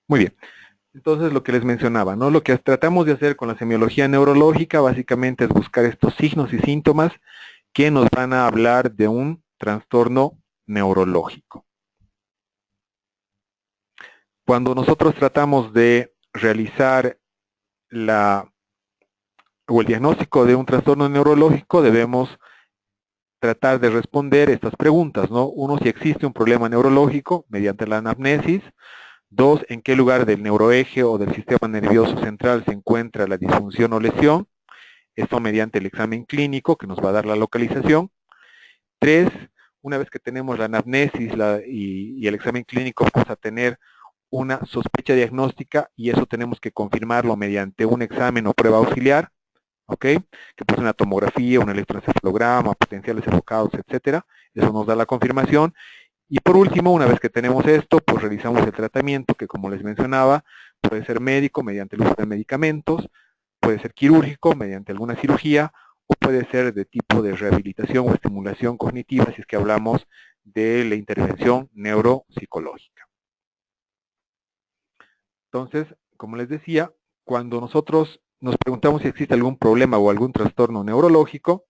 Muy bien. Entonces, lo que les mencionaba, ¿no? Lo que tratamos de hacer con la semiología neurológica básicamente es buscar estos signos y síntomas que nos van a hablar de un trastorno neurológico. Cuando nosotros tratamos de realizar el diagnóstico de un trastorno neurológico, debemos tratar de responder estas preguntas, ¿no? Uno, si existe un problema neurológico mediante la anamnesis. Dos, en qué lugar del neuroeje o del sistema nervioso central se encuentra la disfunción o lesión. Esto mediante el examen clínico que nos va a dar la localización. Tres, una vez que tenemos la anamnesis y el examen clínico, vamos a tener una sospecha diagnóstica y eso tenemos que confirmarlo mediante un examen o prueba auxiliar, ¿ok? Que puede ser una tomografía, un electroencefalograma, potenciales evocados, etcétera. Eso nos da la confirmación. Y por último, una vez que tenemos esto, pues realizamos el tratamiento que, como les mencionaba, puede ser médico mediante el uso de medicamentos, puede ser quirúrgico mediante alguna cirugía, o puede ser de tipo de rehabilitación o estimulación cognitiva, si es que hablamos de la intervención neuropsicológica. Entonces, como les decía, cuando nosotros nos preguntamos si existe algún problema o algún trastorno neurológico,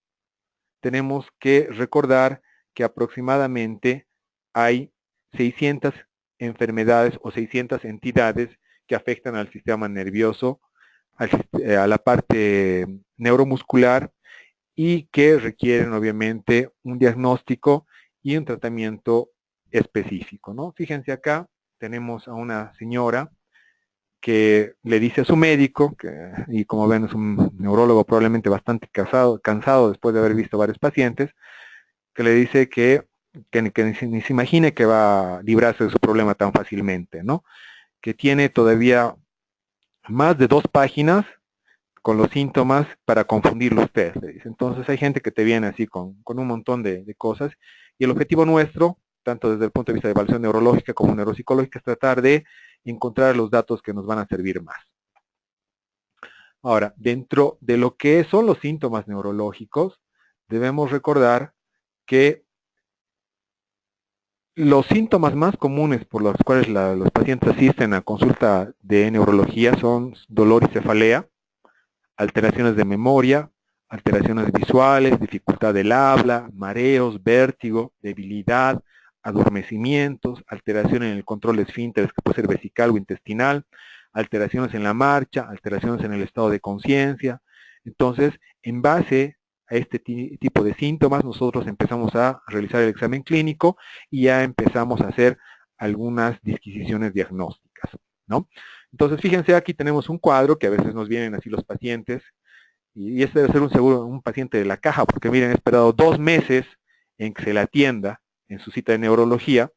tenemos que recordar que aproximadamente hay 600 enfermedades o 600 entidades que afectan al sistema nervioso, a la parte neuromuscular y que requieren obviamente un diagnóstico y un tratamiento específico, ¿no? Fíjense acá, tenemos a una señora que le dice a su médico, y como ven es un neurólogo probablemente bastante cansado después de haber visto varios pacientes, que le dice que ni se imagine que va a librarse de su problema tan fácilmente, ¿no? Que tiene todavía más de 2 páginas con los síntomas para confundirlo usted, le dice. Entonces hay gente que te viene así con un montón de cosas y el objetivo nuestro, tanto desde el punto de vista de evaluación neurológica como neuropsicológica, es tratar de encontrar los datos que nos van a servir más. Ahora, dentro de lo que son los síntomas neurológicos, debemos recordar que los síntomas más comunes por los cuales los pacientes asisten a consulta de neurología son dolor y cefalea, alteraciones de memoria, alteraciones visuales, dificultad del habla, mareos, vértigo, debilidad, adormecimientos, alteración en el control de esfínteres que puede ser vesical o intestinal, alteraciones en la marcha, alteraciones en el estado de conciencia. Entonces, en base a este tipo de síntomas, nosotros empezamos a realizar el examen clínico y ya empezamos a hacer algunas disquisiciones diagnósticas, ¿no? Entonces, fíjense, aquí tenemos un cuadro que a veces nos vienen así los pacientes, y este debe ser un paciente de la caja, porque miren, he esperado 2 meses en que se le atienda en su cita de neurología,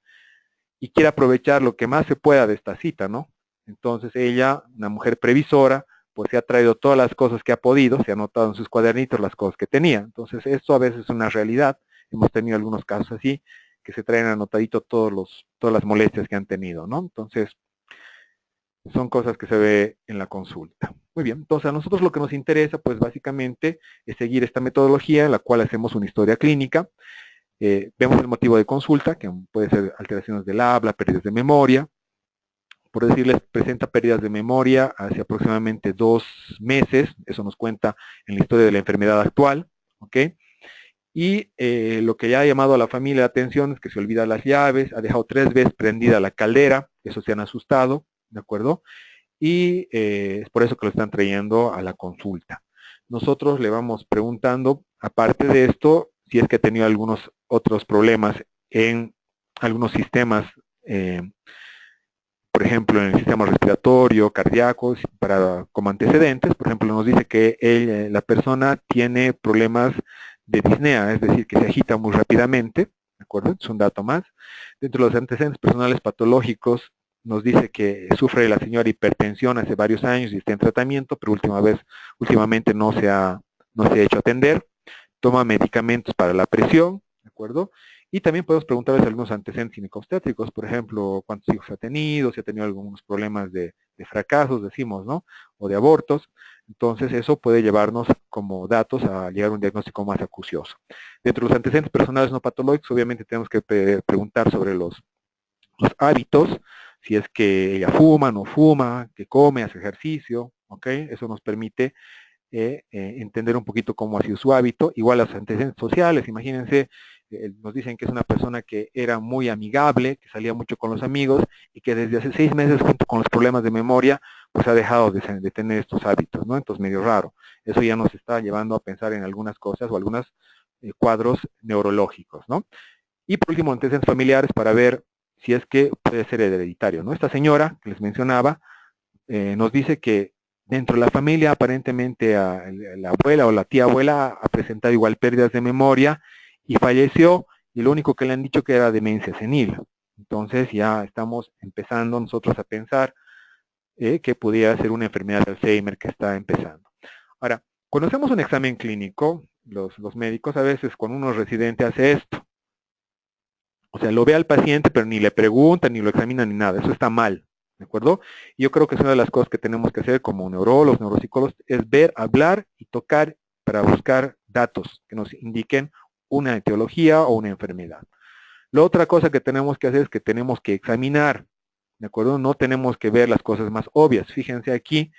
y quiere aprovechar lo que más se pueda de esta cita, ¿no? Entonces ella, una mujer previsora, pues se ha traído todas las cosas que ha podido, se ha anotado en sus cuadernitos las cosas que tenía. Entonces esto a veces es una realidad, hemos tenido algunos casos así, que se traen anotadito todas las molestias que han tenido, ¿no? Entonces, son cosas que se ve en la consulta. Muy bien, entonces a nosotros lo que nos interesa, pues básicamente, es seguir esta metodología en la cual hacemos una historia clínica, vemos el motivo de consulta, que puede ser alteraciones del habla, pérdidas de memoria, por decirles, presenta pérdidas de memoria hace aproximadamente 2 meses, eso nos cuenta en la historia de la enfermedad actual, ¿ok? Y lo que ya ha llamado a la familia la atención es que se olvida las llaves, ha dejado 3 veces prendida la caldera, eso se han asustado, ¿de acuerdo? Y es por eso que lo están trayendo a la consulta. Nosotros le vamos preguntando, aparte de esto, si es que ha tenido algunos otros problemas en algunos sistemas, por ejemplo, en el sistema respiratorio, cardíaco, como antecedentes. Por ejemplo, nos dice que la persona tiene problemas de disnea, es decir, que se agita muy rápidamente, ¿de acuerdo? Es un dato más. Dentro de los antecedentes personales patológicos, nos dice que sufre la señora hipertensión hace varios años y está en tratamiento, pero últimamente no se ha hecho atender. Toma medicamentos para la presión, ¿de acuerdo? Y también podemos preguntarles algunos antecedentes ginecobstétricos, por ejemplo, cuántos hijos ha tenido, si ha tenido algunos problemas de fracasos, decimos, ¿no? O de abortos. Entonces, eso puede llevarnos como datos a llegar a un diagnóstico más acucioso. Dentro de los antecedentes personales no patológicos, obviamente tenemos que preguntar sobre los hábitos, si es que ella fuma, no fuma, que come, hace ejercicio, ¿ok? Eso nos permite entender un poquito cómo ha sido su hábito. Igual los antecedentes sociales, imagínense, nos dicen que es una persona que era muy amigable, que salía mucho con los amigos y que desde hace 6 meses, junto con los problemas de memoria, pues ha dejado de tener estos hábitos, ¿no? Entonces, medio raro. Eso ya nos está llevando a pensar en algunas cosas o algunos cuadros neurológicos, ¿no? Y por último, antecedentes familiares para ver si es que puede ser hereditario, ¿no? Esta señora que les mencionaba nos dice que dentro de la familia aparentemente la abuela o la tía abuela ha presentado igual pérdidas de memoria y falleció, y lo único que le han dicho que era demencia senil. Entonces ya estamos empezando nosotros a pensar que pudiera ser una enfermedad de Alzheimer que está empezando. Ahora, cuando hacemos un examen clínico, los médicos a veces cuando uno es residente hace esto. O sea, lo ve al paciente, pero ni le pregunta, ni lo examina, ni nada. Eso está mal, ¿de acuerdo? Y yo creo que es una de las cosas que tenemos que hacer como neurólogos, neuropsicólogos, es ver, hablar y tocar para buscar datos que nos indiquen una etiología o una enfermedad. La otra cosa que tenemos que hacer es que tenemos que examinar, ¿de acuerdo? No tenemos que ver las cosas más obvias. Fíjense aquí,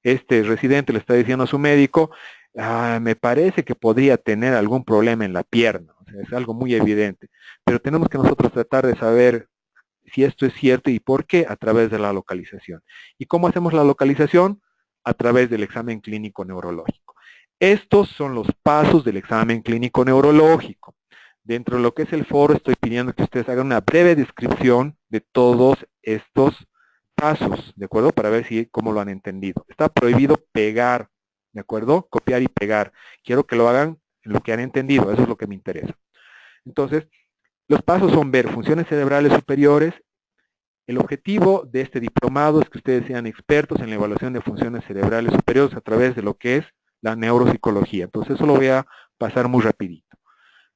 este residente le está diciendo a su médico, me parece que podría tener algún problema en la pierna. O sea, es algo muy evidente. Pero tenemos que nosotros tratar de saber si esto es cierto y por qué a través de la localización. ¿Y cómo hacemos la localización? A través del examen clínico neurológico. Estos son los pasos del examen clínico neurológico. Dentro de lo que es el foro estoy pidiendo que ustedes hagan una breve descripción de todos estos pasos, ¿de acuerdo? Para ver si cómo lo han entendido. Está prohibido pegar, ¿de acuerdo? Copiar y pegar. Quiero que lo hagan en lo que han entendido, eso es lo que me interesa. Entonces, los pasos son ver funciones cerebrales superiores. El objetivo de este diplomado es que ustedes sean expertos en la evaluación de funciones cerebrales superiores a través de lo que es la neuropsicología. Entonces, eso lo voy a pasar muy rapidito.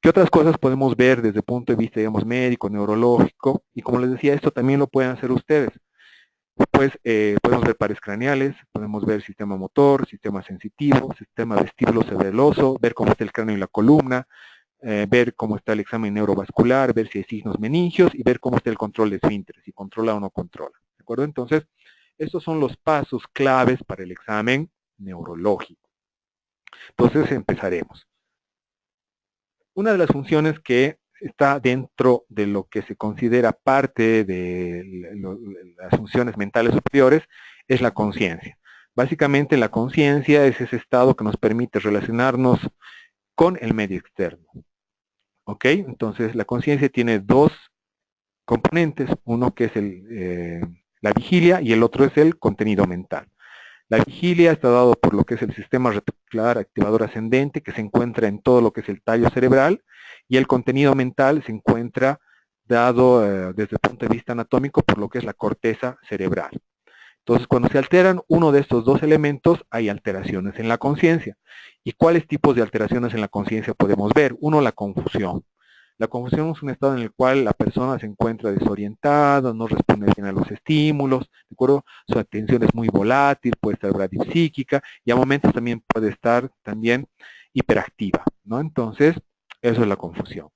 ¿Qué otras cosas podemos ver desde el punto de vista, digamos, médico, neurológico? Y como les decía, esto también lo pueden hacer ustedes. Pues podemos ver pares craneales, podemos ver sistema motor, sistema sensitivo, sistema vestíbulo cerebeloso, ver cómo está el cráneo y la columna, ver cómo está el examen neurovascular, ver si hay signos meningios y ver cómo está el control de esfínteres, si controla o no controla. ¿De acuerdo? Entonces, estos son los pasos claves para el examen neurológico. Entonces, empezaremos. Una de las funciones que está dentro de lo que se considera parte de las funciones mentales superiores es la conciencia. Básicamente la conciencia es ese estado que nos permite relacionarnos con el medio externo. ¿Ok? Entonces la conciencia tiene dos componentes, uno que es la vigilia y el otro es el contenido mental. La vigilia está dado por lo que es el sistema reticular activador ascendente, que se encuentra en todo lo que es el tallo cerebral, y el contenido mental se encuentra dado desde el punto de vista anatómico por lo que es la corteza cerebral. Entonces, cuando se alteran uno de estos dos elementos, hay alteraciones en la conciencia. ¿Y cuáles tipos de alteraciones en la conciencia podemos ver? Uno, la confusión. La confusión es un estado en el cual la persona se encuentra desorientada, no responde bien a los estímulos, ¿de acuerdo? Su atención es muy volátil, puede estar bradipsíquica y a momentos también puede estar también hiperactiva, ¿no? Entonces, eso es la confusión.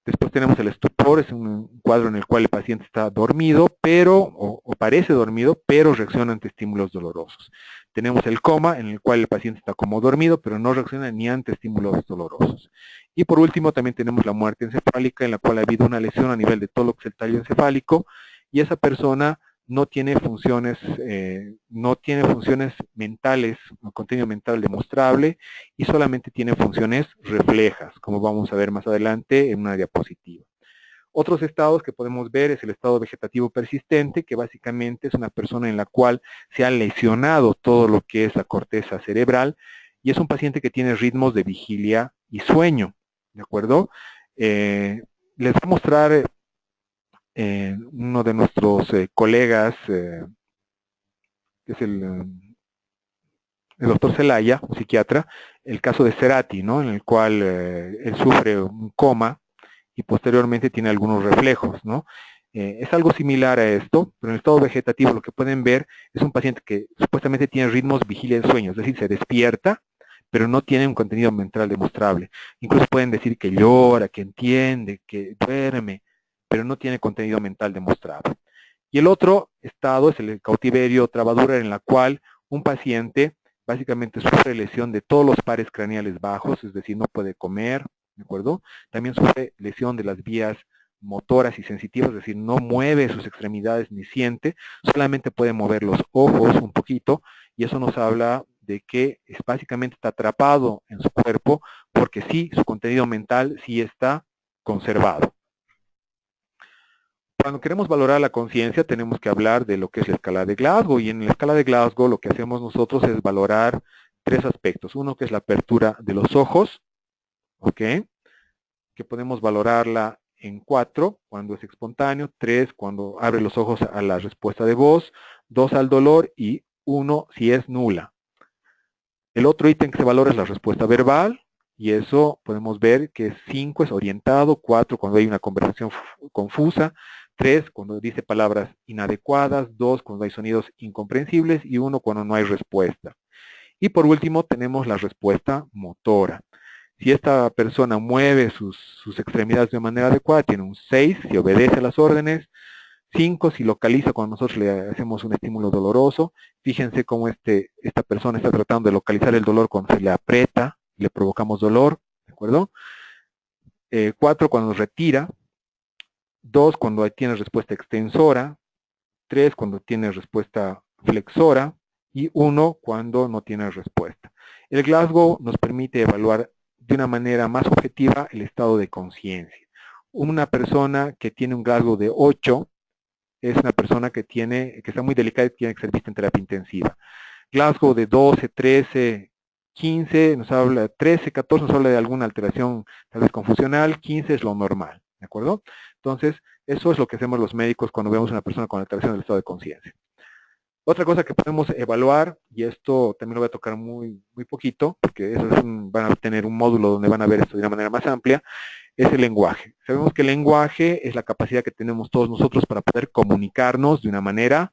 Después tenemos el estupor, es un cuadro en el cual el paciente está dormido, pero, o parece dormido, pero reacciona ante estímulos dolorosos. Tenemos el coma, en el cual el paciente está como dormido, pero no reacciona ni ante estímulos dolorosos. Y por último, también tenemos la muerte encefálica, en la cual ha habido una lesión a nivel de todo lo que es el tallo encefálico, y esa persona no tiene funciones mentales, o contenido mental demostrable, y solamente tiene funciones reflejas, como vamos a ver más adelante en una diapositiva. Otros estados que podemos ver es el estado vegetativo persistente, que básicamente es una persona en la cual se ha lesionado todo lo que es la corteza cerebral, y es un paciente que tiene ritmos de vigilia y sueño, ¿de acuerdo? Les voy a mostrar uno de nuestros colegas, que es el doctor Zelaya, un psiquiatra, el caso de Cerati, ¿no? En el cual él sufre un coma y posteriormente tiene algunos reflejos, ¿no? Es algo similar a esto, pero en el estado vegetativo lo que pueden ver es un paciente que supuestamente tiene ritmos vigilia de sueño, es decir, se despierta, pero no tiene un contenido mental demostrable. Incluso pueden decir que llora, que entiende, que duerme, pero no tiene contenido mental demostrable. Y el otro estado es el cautiverio trabadura, en la cual un paciente básicamente sufre lesión de todos los pares craneales bajos, es decir, no puede comer, ¿de acuerdo? También sufre lesión de las vías motoras y sensitivas, es decir, no mueve sus extremidades ni siente, solamente puede mover los ojos un poquito, y eso nos habla de que básicamente está atrapado en su cuerpo, porque sí, su contenido mental sí está conservado. Cuando queremos valorar la conciencia, tenemos que hablar de lo que es la escala de Glasgow, y en la escala de Glasgow lo que hacemos nosotros es valorar tres aspectos. Uno, que es la apertura de los ojos, ¿ok? Que podemos valorarla en 4, cuando es espontáneo; 3, cuando abre los ojos a la respuesta de voz; 2, al dolor; y 1, si es nula. El otro ítem que se valora es la respuesta verbal, y eso podemos ver que 5 es orientado; 4, cuando hay una conversación confusa; 3, cuando dice palabras inadecuadas; 2, cuando hay sonidos incomprensibles; y 1, cuando no hay respuesta. Y por último tenemos la respuesta motora. Si esta persona mueve sus extremidades de manera adecuada, tiene un 6, si obedece a las órdenes; 5, si localiza cuando nosotros le hacemos un estímulo doloroso. Fíjense cómo esta persona está tratando de localizar el dolor cuando se le aprieta, le provocamos dolor, ¿de acuerdo? 4, cuando retira; 2, cuando tiene respuesta extensora; 3, cuando tiene respuesta flexora; y 1, cuando no tiene respuesta. El Glasgow nos permite evaluar de una manera más objetiva el estado de conciencia. Una persona que tiene un Glasgow de 8 es una persona que está muy delicada y tiene que ser vista en terapia intensiva. Glasgow de 12, 13, 15, nos habla, 13, 14 nos habla de alguna alteración tal vez confusional; 15 es lo normal, ¿de acuerdo? Entonces, eso es lo que hacemos los médicos cuando vemos a una persona con alteración del estado de conciencia. Otra cosa que podemos evaluar, y esto también lo voy a tocar muy poquito, porque eso van a tener un módulo donde van a ver esto de una manera más amplia, es el lenguaje. Sabemos que el lenguaje es la capacidad que tenemos todos nosotros para poder comunicarnos de una manera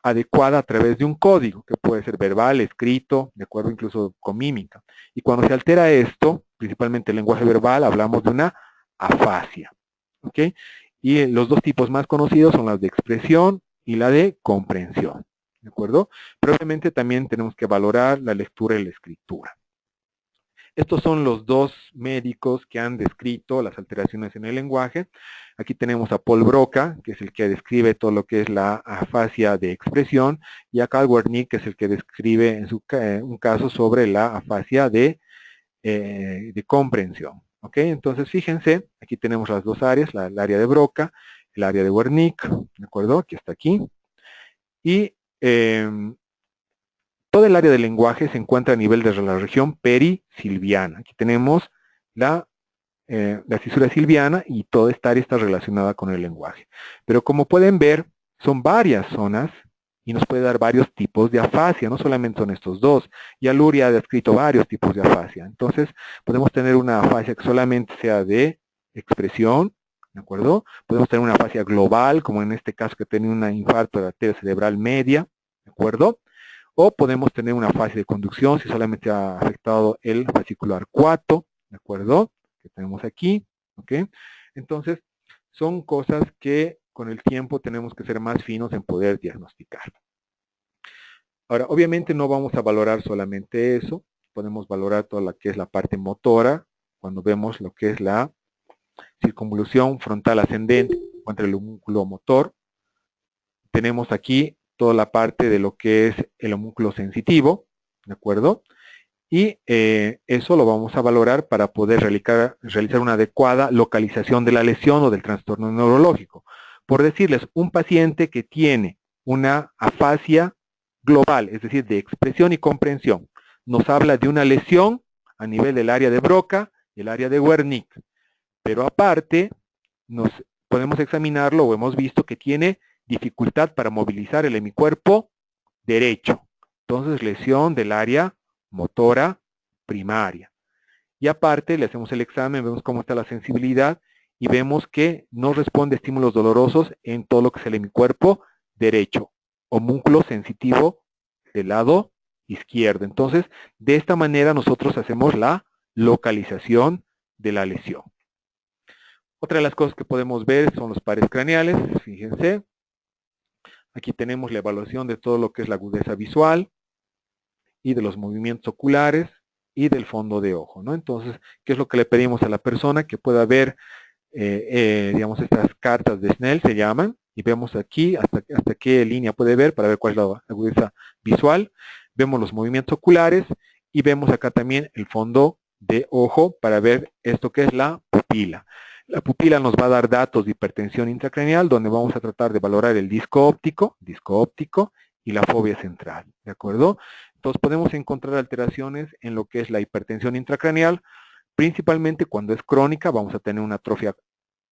adecuada a través de un código, que puede ser verbal, escrito, de acuerdo, incluso con mímica. Y cuando se altera esto, principalmente el lenguaje verbal, hablamos de una afasia, ¿ok? Y los dos tipos más conocidos son las de expresión y la de comprensión, ¿de acuerdo? Pero obviamente también tenemos que valorar la lectura y la escritura. Estos son los dos médicos que han descrito las alteraciones en el lenguaje. Aquí tenemos a Paul Broca, que es el que describe todo lo que es la afasia de expresión, y a Carl Wernicke, que es el que describe un caso sobre la afasia de comprensión. ¿Ok? Entonces, fíjense, aquí tenemos las dos áreas, el área de Broca, el área de Wernicke, ¿de acuerdo? Que está aquí. Y todo el área del lenguaje se encuentra a nivel de la región perisilviana. Aquí tenemos la fisura silviana, y toda esta área está relacionada con el lenguaje. Pero como pueden ver, son varias zonas y nos puede dar varios tipos de afasia, no solamente son estos dos. Ya Luria ha descrito varios tipos de afasia. Entonces, podemos tener una afasia que solamente sea de expresión, ¿de acuerdo? Podemos tener una afasia global, como en este caso que tiene un infarto de la arteria cerebral media, ¿de acuerdo? O podemos tener una afasia de conducción si solamente ha afectado el fascículo arcuato, ¿de acuerdo? Que tenemos aquí, ¿ok? Entonces, son cosas que con el tiempo tenemos que ser más finos en poder diagnosticar. Ahora, obviamente no vamos a valorar solamente eso, podemos valorar toda la que es la parte motora, cuando vemos lo que es la circunvolución frontal ascendente contra el homúnculo motor. Tenemos aquí toda la parte de lo que es el homúnculo sensitivo, ¿de acuerdo? Y eso lo vamos a valorar para poder realizar una adecuada localización de la lesión o del trastorno neurológico. Por decirles, un paciente que tiene una afasia global, es decir, de expresión y comprensión, nos habla de una lesión a nivel del área de Broca y el área de Wernicke. Pero aparte, podemos examinarlo, o hemos visto que tiene dificultad para movilizar el hemicuerpo derecho. Entonces, lesión del área motora primaria. Y aparte, le hacemos el examen, vemos cómo está la sensibilidad, y vemos que no responde a estímulos dolorosos en todo lo que es el hemicuerpo derecho. Homúnculo sensitivo del lado izquierdo. Entonces, de esta manera nosotros hacemos la localización de la lesión. Otra de las cosas que podemos ver son los pares craneales, fíjense. Aquí tenemos la evaluación de todo lo que es la agudeza visual y de los movimientos oculares y del fondo de ojo, ¿no? Entonces, ¿qué es lo que le pedimos a la persona? Que pueda ver, digamos, estas cartas de Snell se llaman, y vemos aquí hasta qué línea puede ver para ver cuál es la agudeza visual. Vemos los movimientos oculares y vemos acá también el fondo de ojo para ver esto que es la pupila. La pupila nos va a dar datos de hipertensión intracraneal, donde vamos a tratar de valorar el disco óptico y la fobia central, ¿de acuerdo? Entonces podemos encontrar alteraciones en lo que es la hipertensión intracraneal, principalmente cuando es crónica. Vamos a tener una atrofia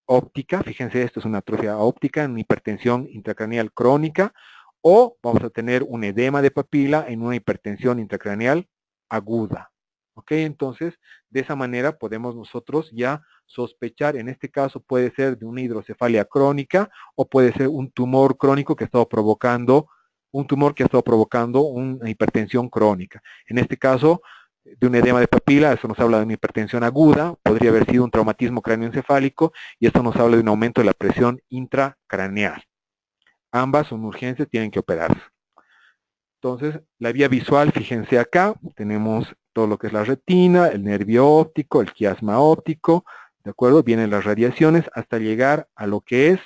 óptica, fíjense, esto es una atrofia óptica en una hipertensión intracraneal crónica, o vamos a tener un edema de papila en una hipertensión intracraneal aguda. ¿Ok? Entonces, de esa manera podemos nosotros ya sospechar, en este caso puede ser de una hidrocefalia crónica o puede ser un tumor crónico que ha estado provocando, una hipertensión crónica. En este caso, de un edema de papila, eso nos habla de una hipertensión aguda, podría haber sido un traumatismo cráneoencefálico y esto nos habla de un aumento de la presión intracraneal. Ambas son urgencias, tienen que operarse. Entonces, la vía visual, fíjense acá, tenemos todo lo que es la retina, el nervio óptico, el quiasma óptico, ¿de acuerdo? Vienen las radiaciones hasta llegar a lo que es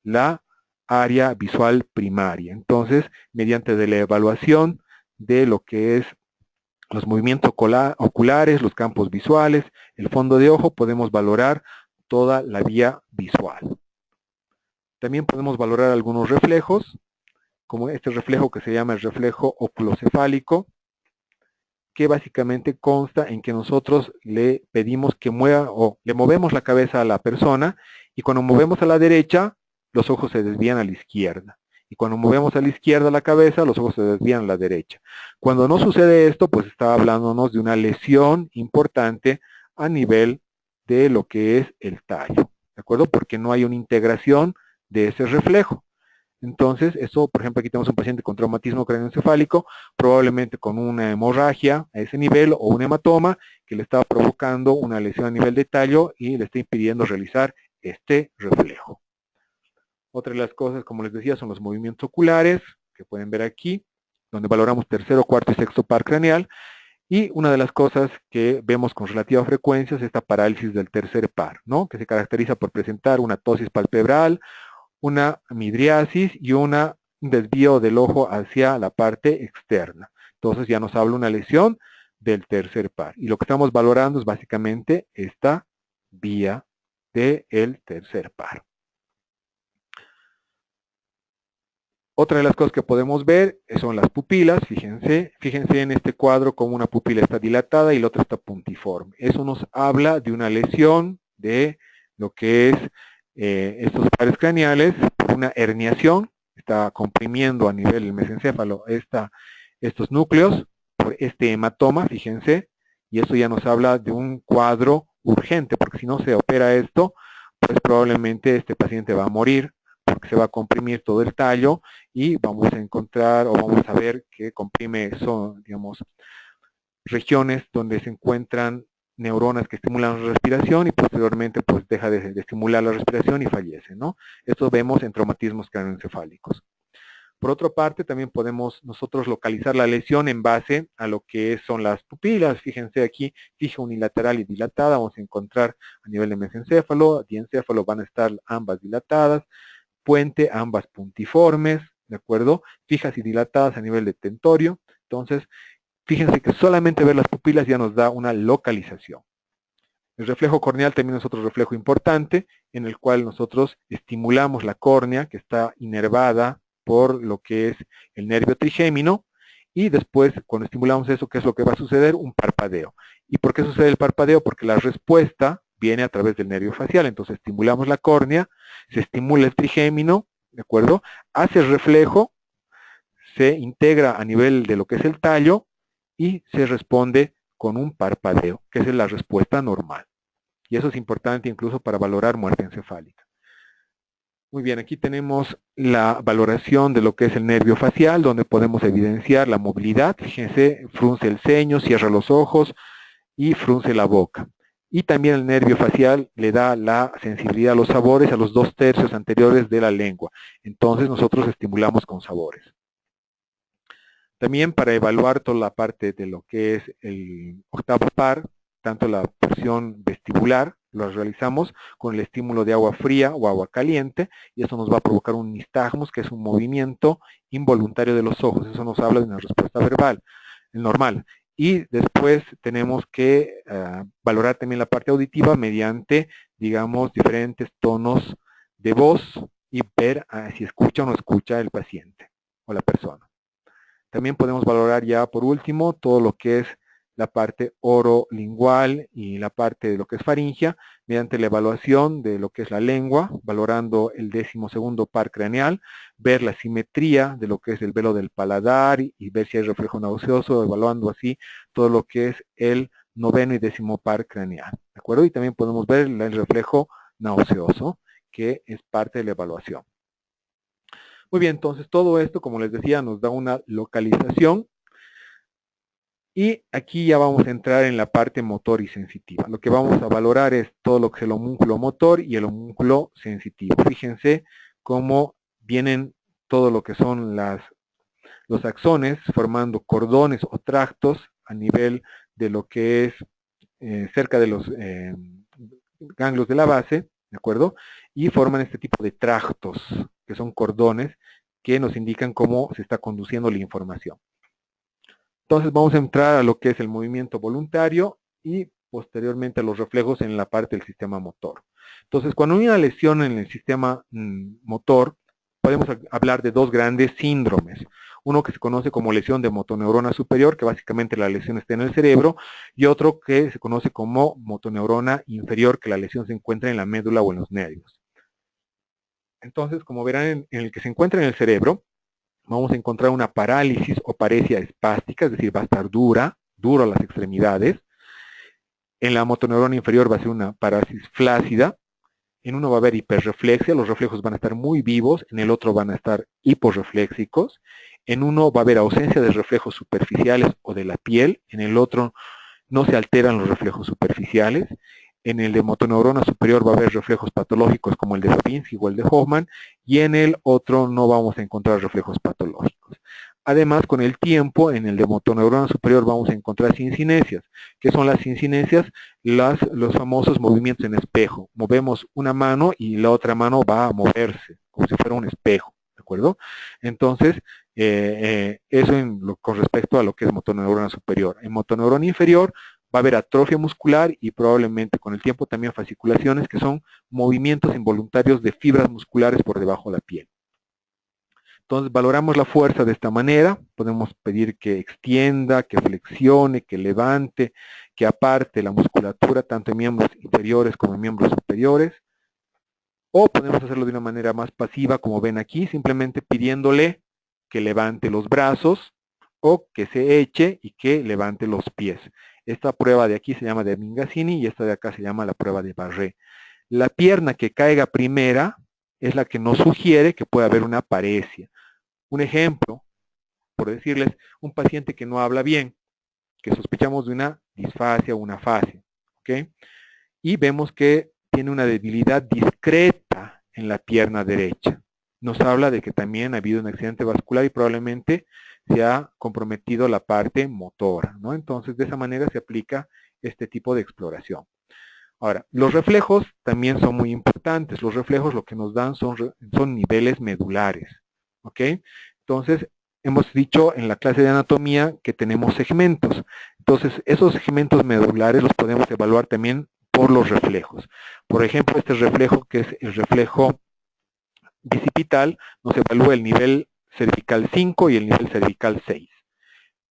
la área visual primaria. Entonces, mediante de la evaluación de lo que es los movimientos oculares, los campos visuales, el fondo de ojo, podemos valorar toda la vía visual. También podemos valorar algunos reflejos, como este reflejo que se llama el reflejo oculocefálico, que básicamente consta en que nosotros le pedimos que mueva o le movemos la cabeza a la persona y cuando movemos a la derecha, los ojos se desvían a la izquierda. Y cuando movemos a la izquierda la cabeza, los ojos se desvían a la derecha. Cuando no sucede esto, pues está hablándonos de una lesión importante a nivel de lo que es el tallo, ¿de acuerdo? Porque no hay una integración de ese reflejo. Entonces, eso, por ejemplo, aquí tenemos un paciente con traumatismo craneoencefálico, probablemente con una hemorragia a ese nivel o un hematoma que le está provocando una lesión a nivel de tallo y le está impidiendo realizar este reflejo. Otra de las cosas, como les decía, son los movimientos oculares, que pueden ver aquí, donde valoramos tercero, cuarto y sexto par craneal. Y una de las cosas que vemos con relativa frecuencia es esta parálisis del tercer par, ¿no? Que se caracteriza por presentar una ptosis palpebral, una midriasis y un desvío del ojo hacia la parte externa. Entonces ya nos habla una lesión del tercer par. Y lo que estamos valorando es básicamente esta vía del tercer par. Otra de las cosas que podemos ver son las pupilas. Fíjense en este cuadro como una pupila está dilatada y la otra está puntiforme. Eso nos habla de una lesión de lo que es estos pares craneales, una herniación, está comprimiendo a nivel del mesencéfalo estos núcleos por este hematoma, fíjense, y eso ya nos habla de un cuadro urgente, porque si no se opera esto, pues probablemente este paciente va a morir, porque se va a comprimir todo el tallo y vamos a encontrar o vamos a ver que comprime son, digamos, regiones donde se encuentran neuronas que estimulan la respiración y posteriormente pues deja de estimular la respiración y fallece, ¿no? Esto vemos en traumatismos craneoencefálicos. Por otra parte, también podemos nosotros localizar la lesión en base a lo que son las pupilas. Fíjense aquí, fija unilateral y dilatada, vamos a encontrar a nivel de mesencéfalo, diencéfalo van a estar ambas dilatadas, puente ambas puntiformes, ¿de acuerdo? Fijas y dilatadas a nivel de tentorio. Entonces, fíjense que solamente ver las pupilas ya nos da una localización. El reflejo corneal también es otro reflejo importante, en el cual nosotros estimulamos la córnea, que está inervada por lo que es el nervio trigémino, y después, cuando estimulamos eso, ¿qué es lo que va a suceder? Un parpadeo. ¿Y por qué sucede el parpadeo? Porque la respuesta viene a través del nervio facial. Entonces, estimulamos la córnea, se estimula el trigémino, ¿de acuerdo? Hace el reflejo, se integra a nivel de lo que es el tallo, y se responde con un parpadeo, que es la respuesta normal. Y eso es importante incluso para valorar muerte encefálica. Muy bien, aquí tenemos la valoración de lo que es el nervio facial, donde podemos evidenciar la movilidad. Fíjense, frunce el ceño, cierra los ojos y frunce la boca. Y también el nervio facial le da la sensibilidad a los sabores a los 2/3 anteriores de la lengua. Entonces nosotros estimulamos con sabores. También para evaluar toda la parte de lo que es el octavo par, tanto la porción vestibular, lo realizamos con el estímulo de agua fría o agua caliente, y eso nos va a provocar un nistagmus, que es un movimiento involuntario de los ojos. Eso nos habla de una respuesta verbal, normal. Y después tenemos que valorar también la parte auditiva mediante, digamos, diferentes tonos de voz y ver si escucha o no escucha el paciente o la persona. También podemos valorar ya por último todo lo que es la parte orolingual y la parte de lo que es faringea mediante la evaluación de lo que es la lengua, valorando el 12º par craneal, ver la simetría de lo que es el velo del paladar y ver si hay reflejo nauseoso, evaluando así todo lo que es el 9º y 10º par craneal. ¿De acuerdo? Y también podemos ver el reflejo nauseoso, que es parte de la evaluación. Muy bien, entonces todo esto, como les decía, nos da una localización. Y aquí ya vamos a entrar en la parte motor y sensitiva. Lo que vamos a valorar es todo lo que es el homúnculo motor y el homúnculo sensitivo. Fíjense cómo vienen todo lo que son los axones formando cordones o tractos a nivel de lo que es cerca de los ganglios de la base, ¿de acuerdo? Y forman este tipo de tractos, que son cordones, que nos indican cómo se está conduciendo la información. Entonces vamos a entrar a lo que es el movimiento voluntario y posteriormente a los reflejos en la parte del sistema motor. Entonces, cuando hay una lesión en el sistema motor, podemos hablar de dos grandes síndromes. Uno que se conoce como lesión de motoneurona superior, que básicamente la lesión está en el cerebro, y otro que se conoce como motoneurona inferior, que la lesión se encuentra en la médula o en los nervios. Entonces, como verán, en el que se encuentra en el cerebro, vamos a encontrar una parálisis o paresia espástica, es decir, va a estar duro a las extremidades. En la motoneurona inferior va a ser una parálisis flácida. En uno va a haber hiperreflexia, los reflejos van a estar muy vivos, en el otro van a estar hiporrefléxicos. En uno va a haber ausencia de reflejos superficiales o de la piel, en el otro no se alteran los reflejos superficiales. En el de motoneurona superior va a haber reflejos patológicos como el de Babinski o el de Hoffman, y en el otro no vamos a encontrar reflejos patológicos. Además, con el tiempo, en el de motoneurona superior vamos a encontrar sincinesias. ¿Qué son las sincinesias? Los famosos movimientos en espejo. Movemos una mano y la otra mano va a moverse, como si fuera un espejo, ¿de acuerdo? Entonces, eso con respecto a lo que es motoneurona superior. En motoneurona inferior va a haber atrofia muscular y probablemente con el tiempo también fasciculaciones, que son movimientos involuntarios de fibras musculares por debajo de la piel. Entonces valoramos la fuerza de esta manera, podemos pedir que extienda, que flexione, que levante, que aparte la musculatura tanto en miembros inferiores como en miembros superiores, o podemos hacerlo de una manera más pasiva, como ven aquí, simplemente pidiéndole que levante los brazos o que se eche y que levante los pies. Esta prueba de aquí se llama de Mingazzini y esta de acá se llama la prueba de Barré. La pierna que caiga primera es la que nos sugiere que puede haber una paresia. Un ejemplo, por decirles, un paciente que no habla bien, que sospechamos de una disfasia o una afasia, ¿ok? Y vemos que tiene una debilidad discreta en la pierna derecha. Nos habla de que también ha habido un accidente vascular y probablemente se ha comprometido la parte motora, ¿no? Entonces, de esa manera se aplica este tipo de exploración. Ahora, los reflejos también son muy importantes. Los reflejos lo que nos dan son niveles medulares, ¿ok? Entonces, hemos dicho en la clase de anatomía que tenemos segmentos. Entonces, esos segmentos medulares los podemos evaluar también por los reflejos. Por ejemplo, este reflejo, que es el reflejo bicipital, nos evalúa el nivel cervical 5 y el nivel cervical 6.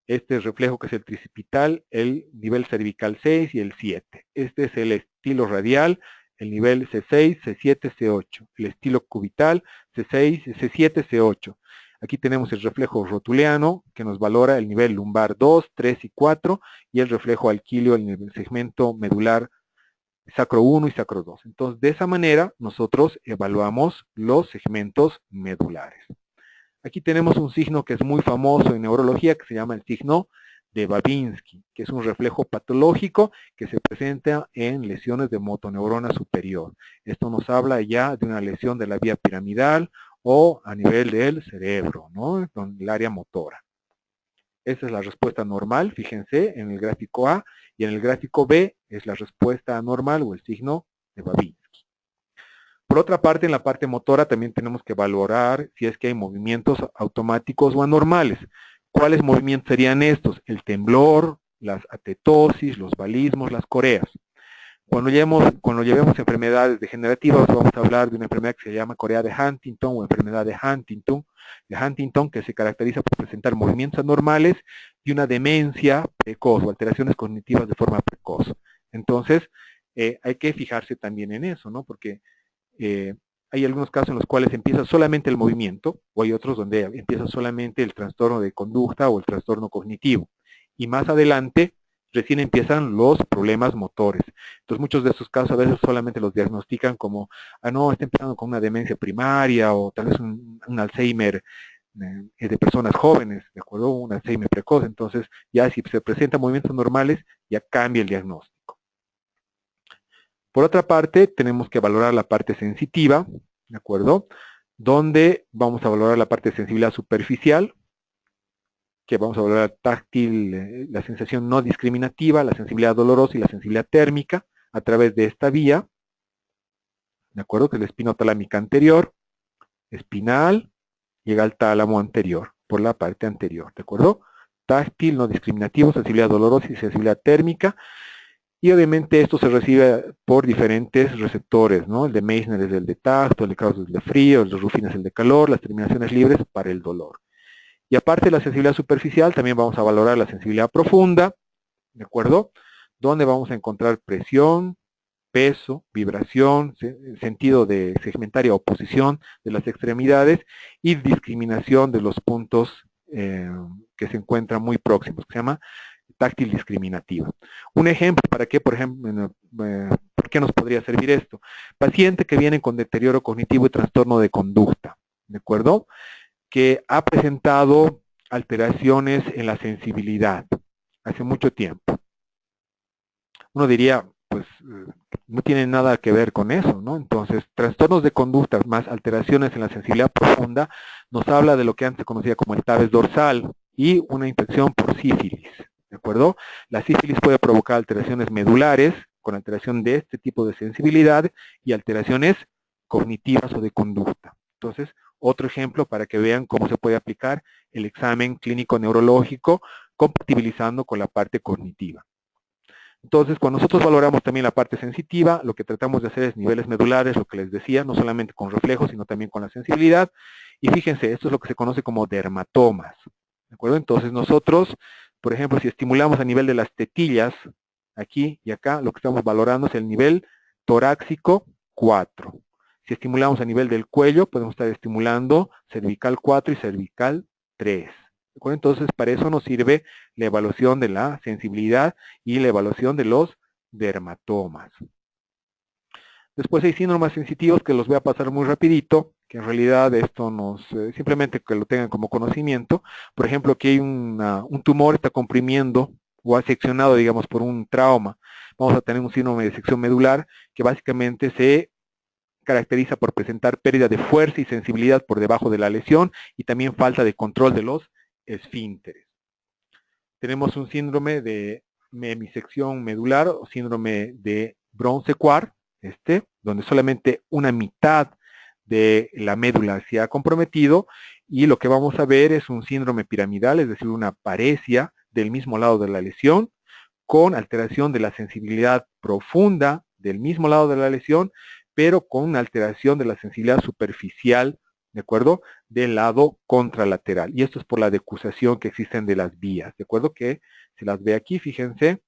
Este reflejo, que es el tricipital, el nivel cervical 6 y el 7. Este es el estilo radial, el nivel C6, C7, C8. El estilo cubital, C6, C7, C8. Aquí tenemos el reflejo rotuleano, que nos valora el nivel lumbar 2, 3 y 4, y el reflejo alquilio, el segmento medular sacro 1 y sacro 2. Entonces, de esa manera, nosotros evaluamos los segmentos medulares. Aquí tenemos un signo que es muy famoso en neurología, que se llama el signo de Babinski, que es un reflejo patológico que se presenta en lesiones de motoneurona superior. Esto nos habla ya de una lesión de la vía piramidal o a nivel del cerebro, ¿no? En el área motora. Esa es la respuesta normal, fíjense, en el gráfico A, y en el gráfico B es la respuesta anormal o el signo de Babinski. Por otra parte, en la parte motora también tenemos que valorar si es que hay movimientos automáticos o anormales. ¿Cuáles movimientos serían estos? El temblor, las atetosis, los balismos, las coreas. Cuando llevemos enfermedades degenerativas, vamos a hablar de una enfermedad que se llama Corea de Huntington o enfermedad de Huntington, que se caracteriza por presentar movimientos anormales y una demencia precoz o alteraciones cognitivas de forma precoz. Entonces, hay que fijarse también en eso, ¿no? Porque hay algunos casos en los cuales empieza solamente el movimiento, o hay otros donde empieza solamente el trastorno de conducta o el trastorno cognitivo. Y más adelante, recién empiezan los problemas motores. Entonces, muchos de estos casos a veces solamente los diagnostican como, no, está empezando con una demencia primaria o tal vez un Alzheimer de personas jóvenes, ¿de acuerdo? Un Alzheimer precoz. Entonces, ya si se presentan movimientos normales, ya cambia el diagnóstico. Por otra parte, tenemos que valorar la parte sensitiva, ¿de acuerdo? Donde vamos a valorar la parte de sensibilidad superficial, que vamos a valorar táctil, la sensación no discriminativa, la sensibilidad dolorosa y la sensibilidad térmica a través de esta vía, ¿de acuerdo? Que es la espinotalámica anterior, espinal, llega al tálamo anterior, por la parte anterior, ¿de acuerdo? Táctil, no discriminativo, sensibilidad dolorosa y sensibilidad térmica. Y obviamente esto se recibe por diferentes receptores, ¿no? El de Meissner es el de tacto, el de Krauss es el de frío, el de Ruffin es el de calor, las terminaciones libres para el dolor. Y aparte de la sensibilidad superficial, también vamos a valorar la sensibilidad profunda, ¿de acuerdo? Donde vamos a encontrar presión, peso, vibración, sentido de segmentaria oposición de las extremidades y discriminación de los puntos que se encuentran muy próximos, que se llama táctil discriminativa. Un ejemplo para qué, por ejemplo, ¿por qué nos podría servir esto? Paciente que viene con deterioro cognitivo y trastorno de conducta, ¿de acuerdo? Que ha presentado alteraciones en la sensibilidad hace mucho tiempo. Uno diría, pues, no tiene nada que ver con eso, ¿no? Entonces, trastornos de conducta más alteraciones en la sensibilidad profunda nos habla de lo que antes se conocía como el tabes dorsal y una infección por sífilis, ¿de acuerdo? La sífilis puede provocar alteraciones medulares con alteración de este tipo de sensibilidad y alteraciones cognitivas o de conducta. Entonces, otro ejemplo para que vean cómo se puede aplicar el examen clínico neurológico compatibilizando con la parte cognitiva. Entonces, cuando nosotros valoramos también la parte sensitiva, lo que tratamos de hacer es niveles medulares, lo que les decía, no solamente con reflejos, sino también con la sensibilidad. Y fíjense, esto es lo que se conoce como dermatomas, ¿de acuerdo? Entonces nosotros, por ejemplo, si estimulamos a nivel de las tetillas, aquí y acá, lo que estamos valorando es el nivel torácico 4. Si estimulamos a nivel del cuello, podemos estar estimulando cervical 4 y cervical 3. Entonces, para eso nos sirve la evaluación de la sensibilidad y la evaluación de los dermatomas. Después hay síndromes sensitivos que los voy a pasar muy rapidito, que en realidad esto nos, simplemente que lo tengan como conocimiento. Por ejemplo, que hay un tumor está comprimiendo o ha seccionado, digamos, por un trauma. Vamos a tener un síndrome de sección medular que básicamente se caracteriza por presentar pérdida de fuerza y sensibilidad por debajo de la lesión y también falta de control de los esfínteres. Tenemos un síndrome de hemisección medular o síndrome de Brown-Séquard, donde solamente una mitad de la médula se ha comprometido y lo que vamos a ver es un síndrome piramidal, es decir, una paresia del mismo lado de la lesión con alteración de la sensibilidad profunda del mismo lado de la lesión, pero con una alteración de la sensibilidad superficial, ¿de acuerdo? Del lado contralateral. Y esto es por la decusación que existen de las vías, ¿de acuerdo? Que se las ve aquí, fíjense.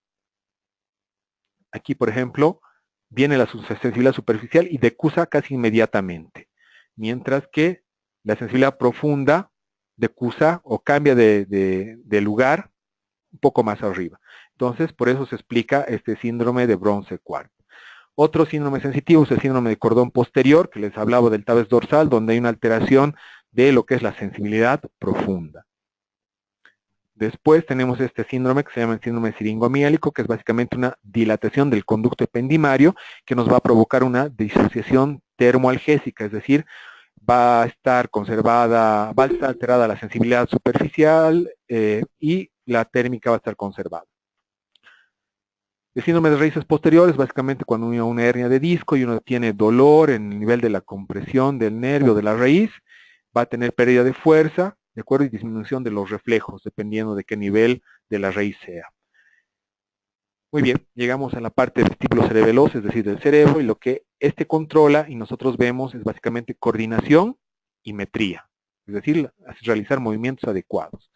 Aquí, por ejemplo, viene la sensibilidad superficial y decusa casi inmediatamente. Mientras que la sensibilidad profunda decusa o cambia de lugar un poco más arriba. Entonces, por eso se explica este síndrome de Brown-Séquard. Otro síndrome sensitivo es el síndrome de cordón posterior, que les hablaba del tabes dorsal, donde hay una alteración de lo que es la sensibilidad profunda. Después tenemos este síndrome que se llama el síndrome siringomiélico, que es básicamente una dilatación del conducto ependimario que nos va a provocar una disociación termoalgésica, es decir, va a estar conservada, va a estar alterada la sensibilidad superficial y la térmica va a estar conservada. El síndrome de raíces posteriores, básicamente cuando uno tiene una hernia de disco y uno tiene dolor en el nivel de la compresión del nervio de la raíz, va a tener pérdida de fuerza, ¿de acuerdo? Y disminución de los reflejos, dependiendo de qué nivel de la raíz sea. Muy bien, llegamos a la parte del vestíbulo cerebeloso, es decir, del cerebro, y lo que este controla y nosotros vemos es básicamente coordinación y metría, es decir, realizar movimientos adecuados.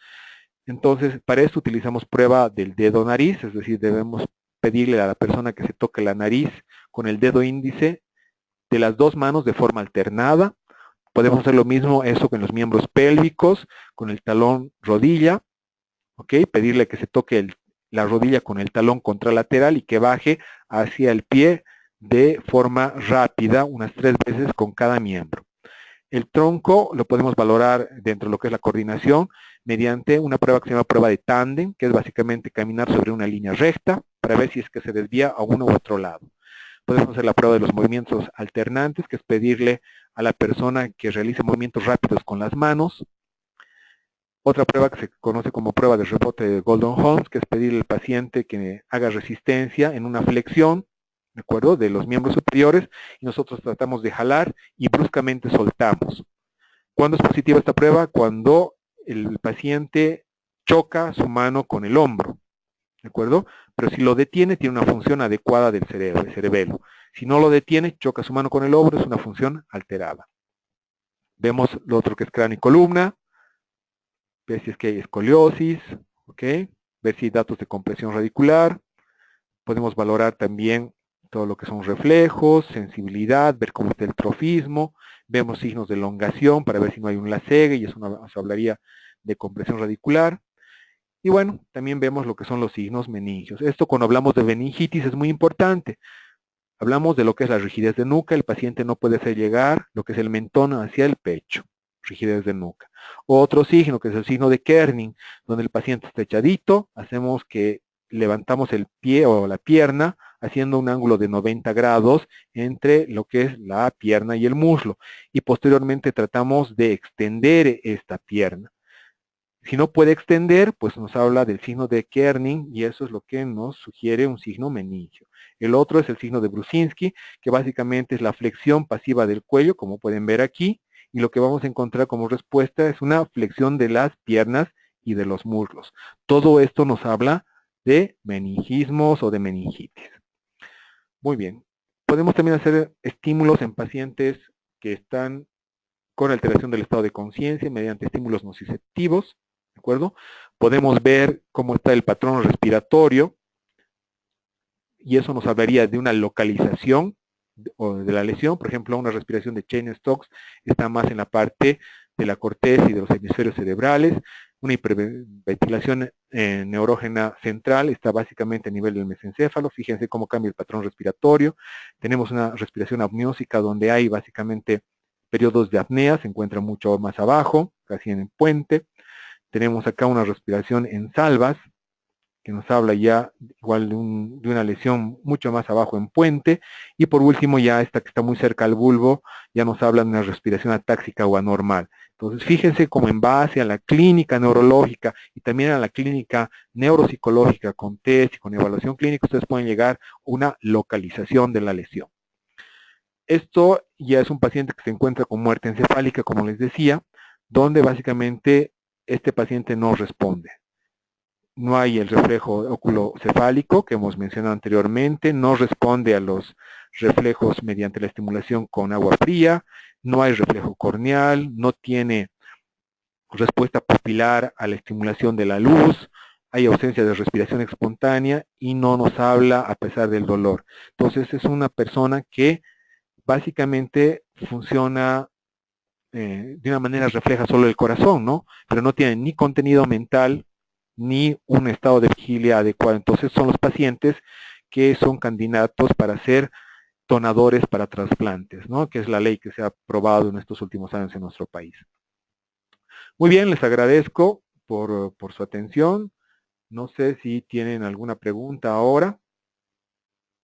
Entonces, para esto utilizamos prueba del dedo nariz, es decir, debemos pedirle a la persona que se toque la nariz con el dedo índice de las dos manos de forma alternada. Podemos hacer lo mismo eso con los miembros pélvicos, con el talón rodilla, ¿ok? Pedirle que se toque la rodilla con el talón contralateral y que baje hacia el pie de forma rápida, unas 3 veces con cada miembro. El tronco lo podemos valorar dentro de lo que es la coordinación mediante una prueba que se llama prueba de tándem, que es básicamente caminar sobre una línea recta para ver si es que se desvía a uno u otro lado. Podemos hacer la prueba de los movimientos alternantes, que es pedirle a la persona que realice movimientos rápidos con las manos. Otra prueba que se conoce como prueba de rebote de Golden-Holmes, que es pedirle al paciente que haga resistencia en una flexión, ¿de acuerdo?, de los miembros superiores, y nosotros tratamos de jalar y bruscamente soltamos. ¿Cuándo es positiva esta prueba? Cuando el paciente choca su mano con el hombro, ¿de acuerdo? Pero si lo detiene, tiene una función adecuada del cerebro, el cerebelo. Si no lo detiene, choca su mano con el hombro, es una función alterada. Vemos lo otro que es cráneo y columna, ver si es que hay escoliosis, ¿ok? Ver si hay datos de compresión radicular. Podemos valorar también todo lo que son reflejos, sensibilidad, ver cómo está el trofismo. Vemos signos de elongación para ver si no hay un lacegue y eso nos hablaría de compresión radicular. Y bueno, también vemos lo que son los signos meningios. Esto cuando hablamos de meningitis es muy importante. Hablamos de lo que es la rigidez de nuca, el paciente no puede hacer llegar lo que es el mentón hacia el pecho, rigidez de nuca. Otro signo que es el signo de Kerning, donde el paciente está echadito, hacemos que levantamos el pie o la pierna haciendo un ángulo de 90 grados entre lo que es la pierna y el muslo. Y posteriormente tratamos de extender esta pierna. Si no puede extender, pues nos habla del signo de Kerning y eso es lo que nos sugiere un signo meningio. El otro es el signo de Brusinski, que básicamente es la flexión pasiva del cuello, como pueden ver aquí, y lo que vamos a encontrar como respuesta es una flexión de las piernas y de los muslos. Todo esto nos habla de meningismos o de meningitis. Muy bien. Podemos también hacer estímulos en pacientes que están con alteración del estado de conciencia mediante estímulos nociceptivos, ¿de acuerdo? Podemos ver cómo está el patrón respiratorio y eso nos hablaría de una localización de la lesión. Por ejemplo, una respiración de Cheyne-Stokes está más en la parte de la corteza y de los hemisferios cerebrales. Una hiperventilación neurógena central está básicamente a nivel del mesencéfalo. Fíjense cómo cambia el patrón respiratorio. Tenemos una respiración apneósica donde hay básicamente periodos de apnea, se encuentra mucho más abajo, casi en el puente. Tenemos acá una respiración en salvas, que nos habla ya igual de una lesión mucho más abajo en puente. Y por último, ya esta que está muy cerca al bulbo, ya nos habla de una respiración atáxica o anormal. Entonces, fíjense cómo en base a la clínica neurológica y también a la clínica neuropsicológica con test y con evaluación clínica, ustedes pueden llegar a una localización de la lesión. Esto ya es un paciente que se encuentra con muerte encefálica, como les decía, donde básicamente este paciente no responde. No hay el reflejo oculocefálico que hemos mencionado anteriormente, no responde a los reflejos mediante la estimulación con agua fría, no hay reflejo corneal, no tiene respuesta pupilar a la estimulación de la luz, hay ausencia de respiración espontánea y no nos habla a pesar del dolor. Entonces es una persona que básicamente funciona de una manera refleja solo el corazón, ¿no? Pero no tiene ni contenido mental ni un estado de vigilia adecuado. Entonces son los pacientes que son candidatos para ser donadores para trasplantes, ¿no? Que es la ley que se ha aprobado en estos últimos años en nuestro país. Muy bien, les agradezco por su atención. No sé si tienen alguna pregunta ahora.